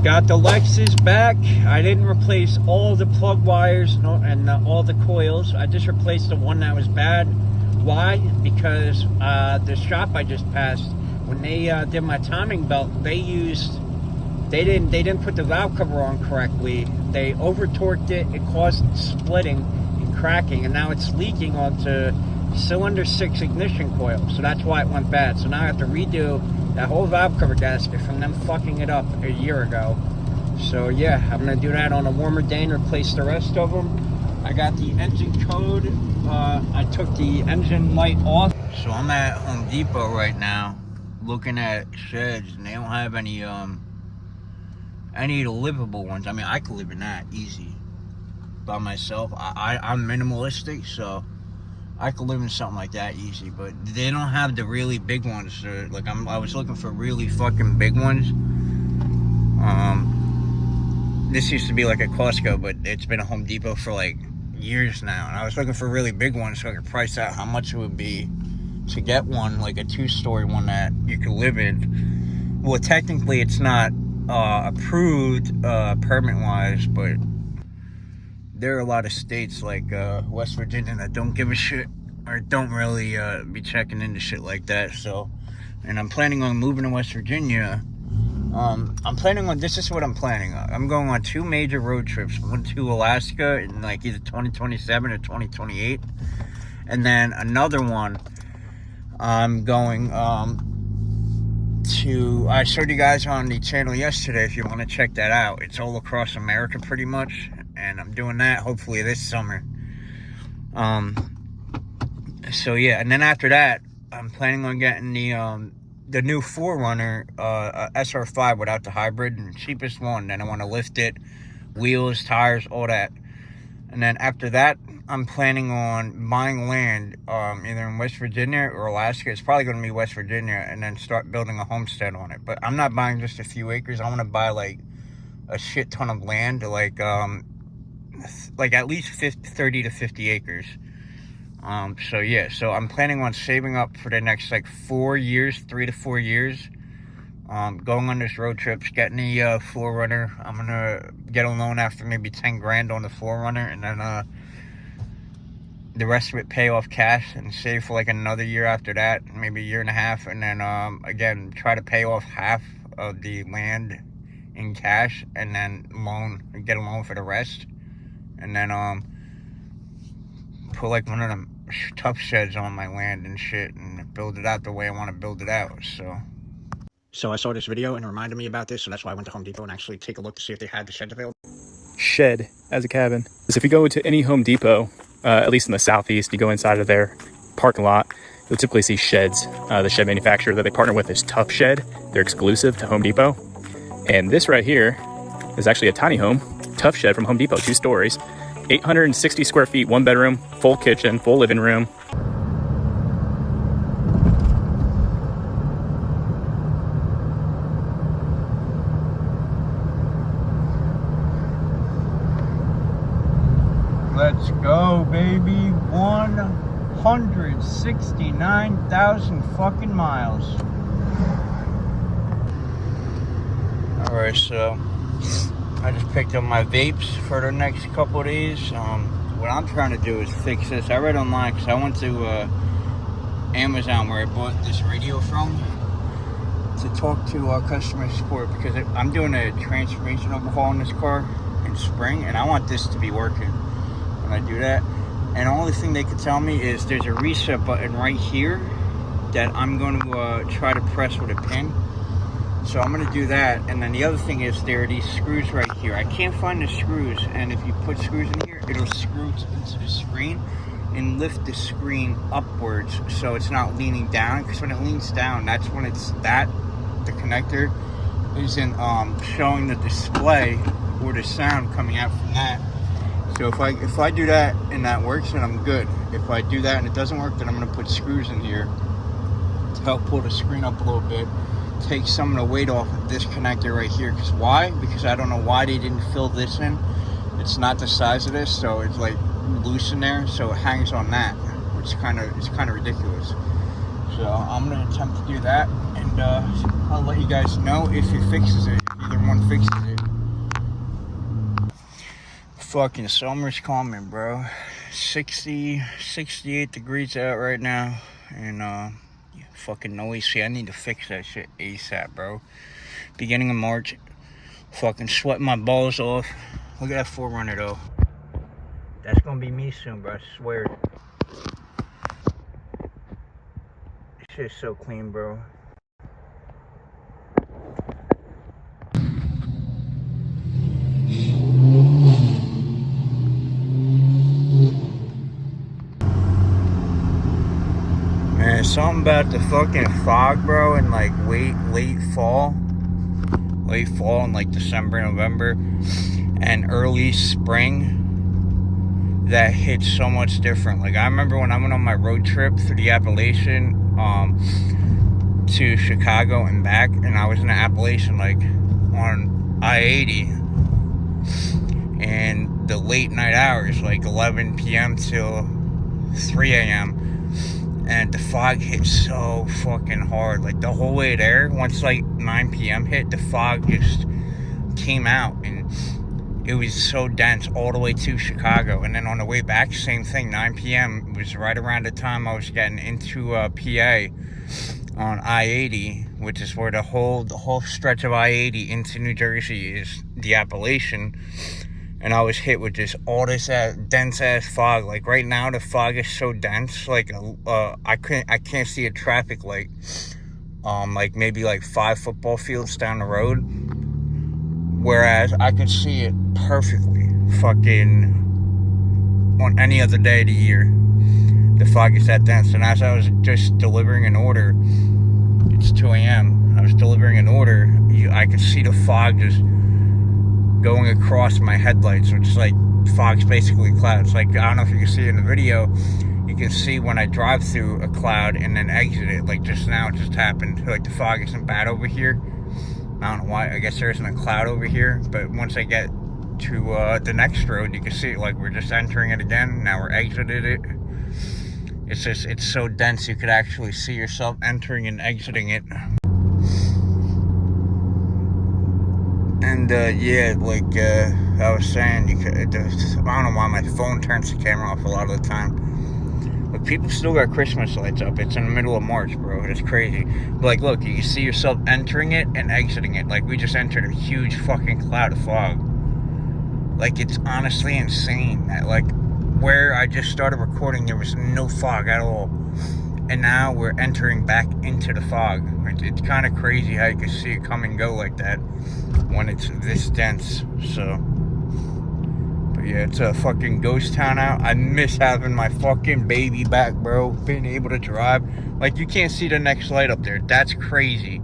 Got the Lexus back. I didn't replace all the plug wires and all the coils. I just replaced the one that was bad. Why? Because the shop I just passed, when they did my timing belt, they didn't put the valve cover on correctly. They over torqued it. It caused splitting and cracking, and now it's leaking onto cylinder 6 ignition coil. So that's why it went bad. So now I have to redo that whole valve cover gasket from them fucking it up a year ago. So yeah, I'm gonna do that on a warmer day and replace the rest of them. I got the engine code. I took the engine light off. So I'm at Home Depot right now looking at sheds, and they don't have any of the livable ones. I mean, I could live in that easy by myself. I'm minimalistic, so I could live in something like that easy, but they don't have the really big ones. Like I was looking for really fucking big ones. This used to be like a Costco, but it's been a Home Depot for like years now. And I was looking for really big ones so I could price out how much it would be to get one, like a 2-story one that you could live in. Well, technically it's not approved permit-wise, but there are a lot of states like West Virginia that don't give a shit or don't really be checking into shit like that. So, and I'm planning on moving to West Virginia. This is what I'm planning on. I'm going on 2 major road trips. One to Alaska in like either 2027 or 2028. And then another one, I'm going I showed you guys on the channel yesterday if you want to check that out. It's all across America pretty much. And I'm doing that hopefully this summer. So yeah, and then after that, I'm planning on getting the new 4Runner SR5 without the hybrid, and the cheapest one. Then I want to lift it, wheels, tires, all that. And then after that, I'm planning on buying land either in West Virginia or Alaska. It's probably going to be West Virginia, and then start building a homestead on it. But I'm not buying just a few acres. I want to buy like a shit ton of land, like at least 30 to 50 acres. So yeah, so I'm planning on saving up for the next like 4 years, 3 to 4 years, going on this road trips, getting the 4Runner. I'm gonna get a loan after maybe 10 grand on the 4Runner, and then the rest of it pay off cash and save for like another year after that, maybe a year and a half, and then again try to pay off half of the land in cash, and then get a loan for the rest, and then put like one of them tough sheds on my land and shit, and build it out the way I want to build it out. So I saw this video and it reminded me about this, so that's why I went to Home Depot and actually take a look to see if they had the shed available. Shed as a cabin. Because if you go to any Home Depot, at least in the southeast, you go inside of their parking lot, you'll typically see sheds. The shed manufacturer that they partner with is Tough Shed. They're exclusive to Home Depot. And this right here is actually a tiny home, Tough Shed from Home Depot, 2 stories. 860 square feet, 1 bedroom, full kitchen, full living room. Let's go, baby. 169,000 fucking miles. Alright, so I just picked up my vapes for the next couple of days. What I'm trying to do is fix this. I read online because I went to Amazon where I bought this radio from to talk to customer support, because I'm doing a transformation overhaul in this car in spring, and I want this to be working when I do that. And the only thing they could tell me is there's a reset button right here that I'm going to try to press with a pin. So I'm going to do that. And then the other thing is there are these screws right here. I can't find the screws, and if you put screws in here, it'll screw into the screen and lift the screen upwards so it's not leaning down, because when it leans down, that's when the connector isn't showing the display or the sound coming out from that. So if I do that and that works, then I'm good. If I do that and it doesn't work, then I'm going to put screws in here to help pull the screen up a little bit, take some of the weight off of this connector right here. Because why? Because I don't know why they didn't fill this in. It's not the size of this, so it's like loose in there, so it hangs on that, which is kind of ridiculous. So I'm going to attempt to do that, and I'll let you guys know if it fixes it. Either someone fixes it. Fucking summer's coming, bro. 68 degrees out right now. And, fucking no AC. I need to fix that shit ASAP, bro. Beginning of March. Fucking sweating my balls off. Look at that 4Runner, though. That's gonna be me soon, bro. I swear. This shit's so clean, bro. Man, something about the fucking fog, bro, and like late fall in like December, November, and early spring, that hits so much different. Like I remember when I went on my road trip through the Appalachian to Chicago and back, and I was in the Appalachian like on I-80, and the late night hours, like 11 p.m. till 3 a.m. and the fog hit so fucking hard. Like the whole way there, once like 9 p.m. hit, the fog just came out, and it was so dense all the way to Chicago. And then on the way back, same thing. 9 p.m. was right around the time I was getting into PA on I-80, which is where the whole stretch of I-80 into New Jersey is the Appalachian. And I was hit with just all this dense ass fog. Like right now, the fog is so dense. Like I can't see a traffic light. Like maybe like 5 football fields down the road. Whereas I could see it perfectly, fucking on any other day of the year. The fog is that dense. And as I was just delivering an order, it's 2 a.m. I was delivering an order. I could see the fog just going across my headlights, which is like fog's basically clouds. Like I don't know if you can see it in the video. You can see when I drive through a cloud and then exit it. Like just now, it just happened. Like the fog isn't bad over here. I don't know why. I guess there isn't a cloud over here. But once I get to the next road, you can see it. Like we're just entering it again. Now we're exited it. It's so dense you could actually see yourself entering and exiting it. And yeah, like I was saying, I don't know why my phone turns the camera off a lot of the time. But people still got Christmas lights up. It's in the middle of March, bro. It's crazy. But like, look, you can see yourself entering it and exiting it. Like we just entered a huge fucking cloud of fog. Like it's honestly insane. Like where I just started recording, there was no fog at all. And now we're entering back into the fog. It's kind of crazy how you can see it come and go like that when it's this dense. So, but yeah, it's a fucking ghost town out. I miss having my fucking baby back, bro. Being able to drive. Like, you can't see the next light up there. That's crazy.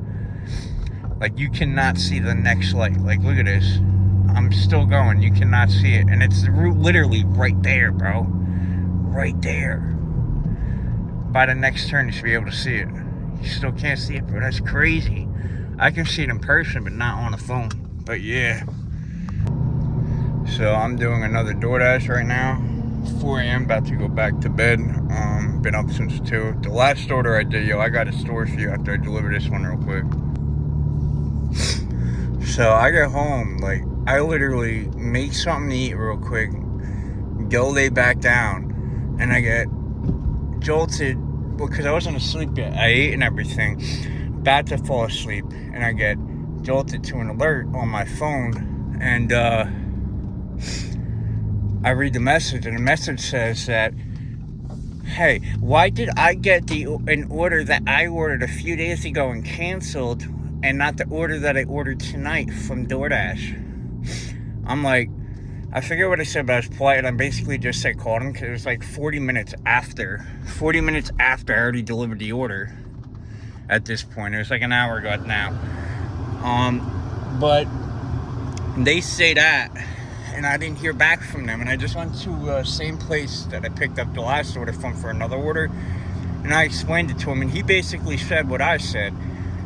Like, you cannot see the next light. Like, look at this. I'm still going. You cannot see it. And it's literally right there, bro. Right there. By the next turn, you should be able to see it. You still can't see it, bro. That's crazy. I can see it in person, but not on the phone. But yeah. So I'm doing another DoorDash right now. 4 a.m. About to go back to bed. Been up since 2. The last order I did, yo, I got a story for you after I deliver this one real quick. So I get home, like, I literally make something to eat real quick, go lay back down, and I get jolted because I wasn't asleep yet. I ate and everything, about to fall asleep, and I get jolted to an alert on my phone, and I read the message, and the message says that, hey, why did I get an order that I ordered a few days ago and canceled, and not the order that I ordered tonight from DoorDash? I'm like, I forget what I said, but I was polite, and I basically just said called him, because it was like 40 minutes after I already delivered the order at this point. It was like an hour ago now. But they say that, and I didn't hear back from them, and I just went to the same place that I picked up the last order from for another order, and I explained it to him, and he basically said what I said,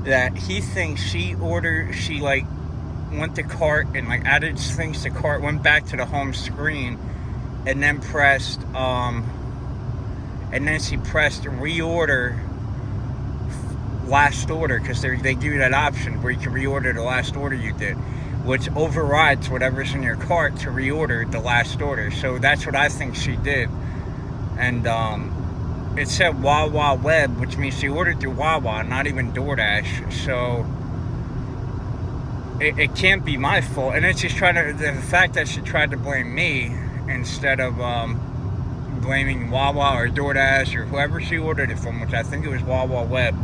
that he thinks she like went to cart and like added things to cart, went back to the home screen, and then pressed she pressed reorder last order, because they give you that option where you can reorder the last order you did. which overrides whatever's in your cart to reorder the last order. So that's what I think she did. And it said Wawa Web, which means she ordered through Wawa, not even DoorDash. So it can't be my fault. And it's just the fact that she tried to blame me instead of blaming Wawa or DoorDash or whoever she ordered it from, which I think it was Wawa Web.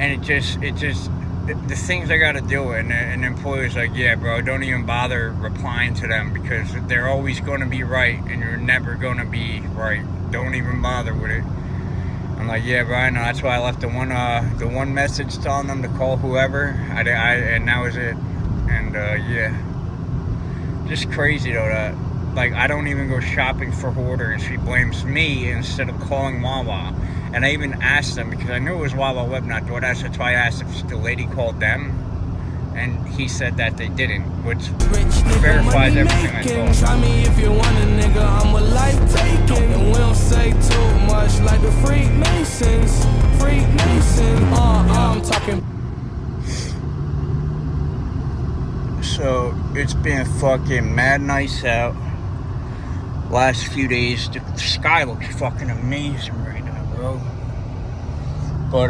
And the things I gotta do, and the employer's like, yeah, bro, don't even bother replying to them because they're always gonna be right and you're never gonna be right. Don't even bother with it. I'm like, yeah, bro, I know. That's why I left the one message telling them to call whoever. And that was it. And yeah, just crazy though that like I don't even go shopping for her order and she blames me instead of calling Wawa. And I even asked them because I knew it was Wawa Web, not DoorDash. That's why I asked if the lady called them, and he said that they didn't, which verifies everything I told. Try me if you want a nigga, I'm a life taking. And we don't say too much like the Freemasons. I'm talking. So it's been fucking mad nice out. Last few days, the sky looks fucking amazing right now, bro. But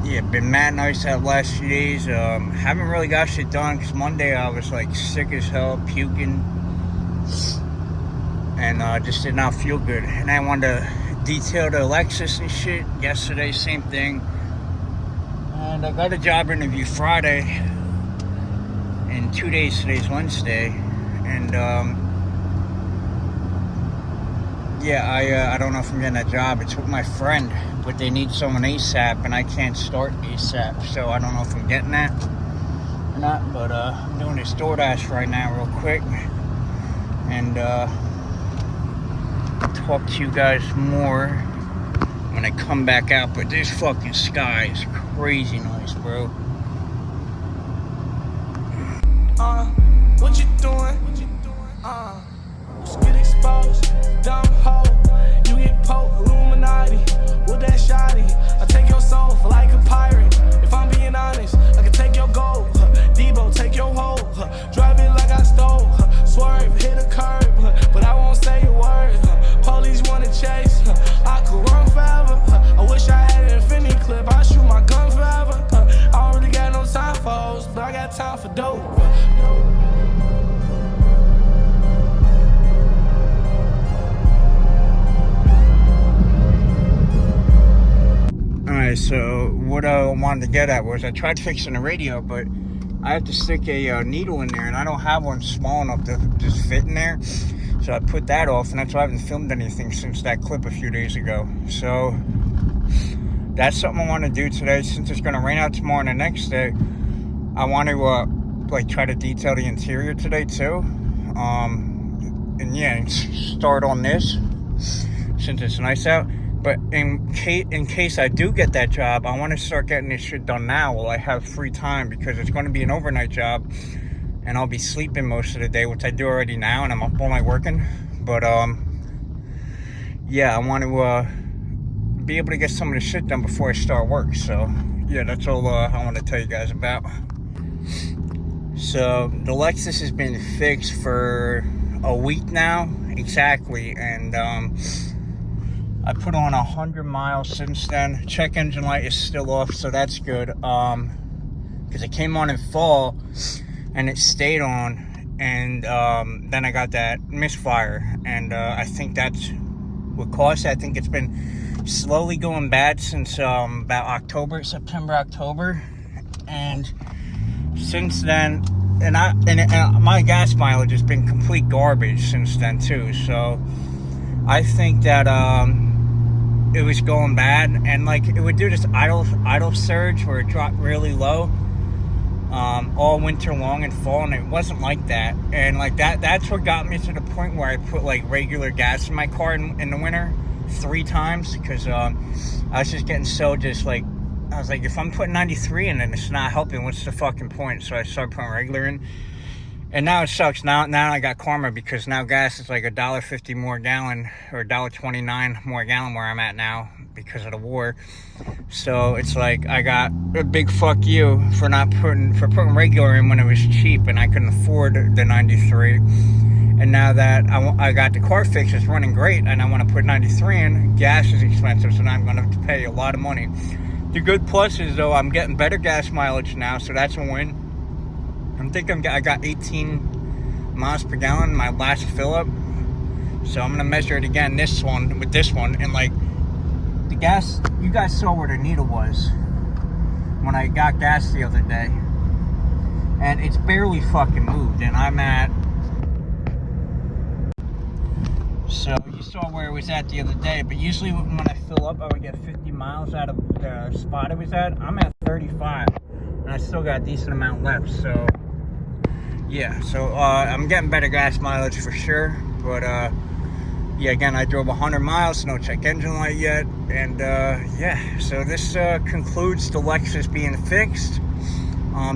yeah, been mad nice out last few days. Haven't really got shit done because Monday I was like sick as hell, puking, and just did not feel good. And I wanted to detail the Lexus and shit. Yesterday, same thing. And I got a job interview Friday. In 2 days, today's Wednesday, and yeah, I don't know if I'm getting that job. It's with my friend, but they need someone ASAP, and I can't start ASAP, so I don't know if I'm getting that or not. But I'm doing this DoorDash right now, real quick, and I'll talk to you guys more when I come back out. But this fucking sky is crazy nice, bro. What you doing? Just get exposed, dumb hoe. You get poked, Illuminati with that shoddy. I take your soul for like a pirate. If I'm being honest, I can take your gold. Debo, take your hoe. Drive it like I stole. Swerve, hit a curb, but I won't say a word. Police wanna chase. I could run forever. I wish I had an infinity clip. I shoot my gun forever. I don't really got no time for hoes, but I got time for dope. Alright, so what I wanted to get at was I tried fixing the radio, but I have to stick a needle in there, and I don't have one small enough to just fit in there. So I put that off, and that's why I haven't filmed anything since that clip a few days ago. So that's something I want to do today. Since it's going to rain out tomorrow and the next day, I want to like try to detail the interior today too. And yeah, start on this since it's nice out. But in case I do get that job, I want to start getting this shit done now while I have free time, because it's going to be an overnight job and I'll be sleeping most of the day, which I do already now, and I'm up all night working. But yeah, I want to be able to get some of the shit done before I start work. So yeah, that's all I want to tell you guys about. So the Lexus has been fixed for a week now exactly, and I put on 100 miles since then. Check engine light is still off, so that's good, because it came on in fall and it stayed on, and then I got that misfire, and I think that's what caused it. I think it's been slowly going bad since about September, October, and since then, and my gas mileage has been complete garbage since then too. So I think that it was going bad, and like it would do this idle surge where it dropped really low all winter long and fall, and it wasn't like that. And like that's what got me to the point where I put like regular gas in my car in the winter 3 times, because I was just getting so I was like, if I'm putting 93 in and it's not helping, what's the fucking point? So I started putting regular in, And now it sucks. Now I got karma, because now gas is like $1.50 more a gallon, or $1.29 more a gallon where I'm at now because of the war. So it's like I got a big fuck you for putting regular in when it was cheap and I couldn't afford the 93. And now that I got the car fixed, it's running great, and I want to put 93 in, gas is expensive, so now I'm going to have to pay a lot of money. The good plus is, though, I'm getting better gas mileage now, so that's a win. I got 18 miles per gallon my last fill up, so I'm gonna measure it again with this one, and like the gas, you guys saw where the needle was when I got gas the other day, and it's barely fucking moved, and I'm at, so you saw where it was at the other day, but usually when I fill up I would get 50 miles out of the spot it was at. I'm at 35 and I still got a decent amount left, so yeah, so I'm getting better gas mileage for sure, but yeah, again, I drove 100 miles, no check engine light yet, and yeah, so this concludes the Lexus being fixed.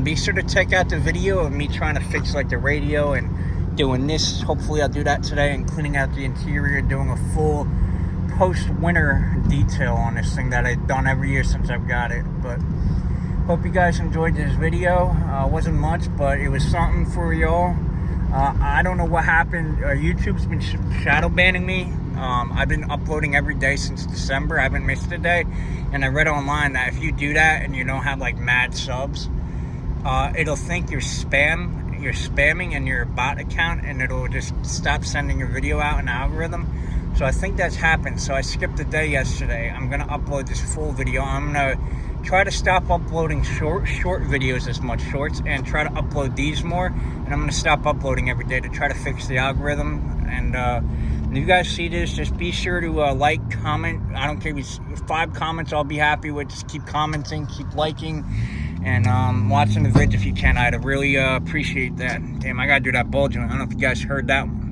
Be sure to check out the video of me trying to fix like the radio and doing this. Hopefully I'll do that today, and cleaning out the interior, doing a full post-winter detail on this thing that I've done every year since I've got it. But hope you guys enjoyed this video. Wasn't much, but it was something for y'all. I don't know what happened. YouTube's been shadow banning me. I've been uploading every day since December. I haven't missed a day. And I read online that if you do that and you don't have like mad subs, it'll think you're spamming in your bot account, and it'll just stop sending your video out in the algorithm. So I think that's happened. So I skipped a day yesterday. I'm gonna upload this full video. I'm gonna try to stop uploading short videos as much, shorts, and try to upload these more. And I'm gonna stop uploading every day to try to fix the algorithm. And if you guys see this, just be sure to like, comment. I don't care if it's 5 comments, I'll be happy with. Just keep commenting, keep liking, and watching the vids if you can. I'd really appreciate that. Damn, I gotta do that ball joint. I don't know if you guys heard that one.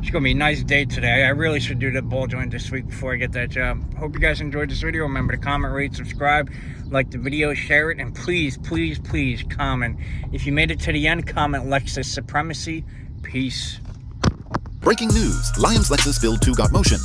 It's gonna be a nice day today. I really should do the ball joint this week before I get that job. Hope you guys enjoyed this video. Remember to comment, rate, subscribe, like the video, share it, and please, please, please comment. If you made it to the end, comment Lexus Supremacy. Peace. Breaking news. Liam's Lexus Build 2 got motion.